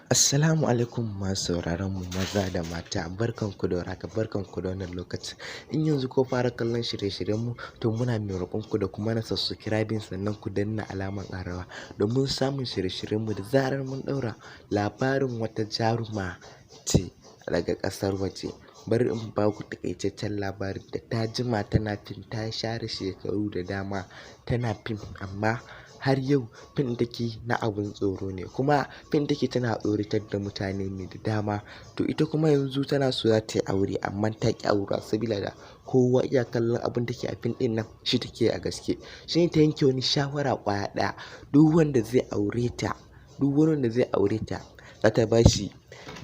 Assalamu alaikum masu sauraron mu maza da mata, barkanku da warhaka, barkanku da wannan lokaci. In yanzu ko fara kallon shirye-shiryen mu, to muna mai roƙon ku da kuma na subscribing sannan ku danna alamar ƙarawa domin samun shirye-shiryen mu da zarar mun ɗaura. Labarin wata jaruma ce daga ƙasar waje. Bari in ba ku taƙaitaccen labarin da ta jima tana fim, ta share shekaru da dama tana fim amma har yau fim take na abin tsoro ne kuma fim take tana tsoratar da mutane ne da dama. To ita kuma yanzu tana so za ta yi aure amma ta ƙi aura sabila da kowa iya kallon abin take a fim ɗin nan shi take a gaske. Shine ta yanke wani shawara ƙwaya ɗaya, duk wanda zai aure ta, duk wani wanda zai aure ta, za ta ba shi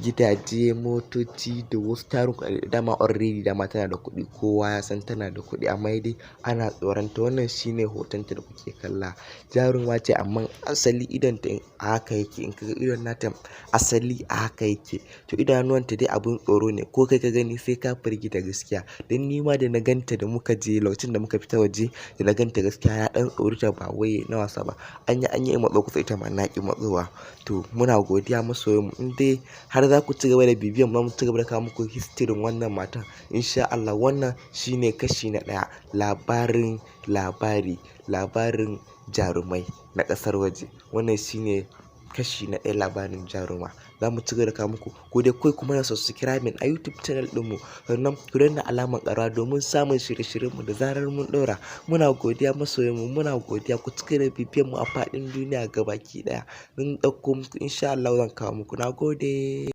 gidaje, motoci da wasu tarin kuɗaɗe. Dama already dama tana da kuɗi, kowa ya san tana da kuɗi amma dai ana tsoron ta. Wannan shine hotonta da kuke kalla. Jaruma ce amma asali idonta a haka yake. In ka ga idon nata asali a haka yake. To idanuwanta dai abin tsoro ne. Ko kai ka gani sai ka firgita gaskiya. Dan ni ma da na gan ta da muka je lokacin da muka fita waje da na gan ta gaskiya na ɗan tsorata ba wai na wasa ba. Anyi in matso kusa ita ma na ƙi matsowa. To muna godiya masoyan mu in dai har za ku ci gaba da bibiyan mu, za mu ci gaba da kawo muku history wannan matan. In sha Allah wannan shine kashi na ɗaya. Labarin jarumai na ƙasar waje. Wannan shine kashi na ɗaya, labarin jaruma. Za mu ci gaba da kawo muku. Ku dai kawai ku mana subscribing a YouTube channel ɗinmu. Sannan ku danna alamar ƙarawa domin samun shirye-shiryen mu da zarar mun ɗaura. Muna godiya masoyan mu, muna godiya. Ku ci gaba da bibiyan mu a faɗin duniya gabaki ɗaya. Mun ɗauko muku in sha Allah zan kawo muku. Na gode.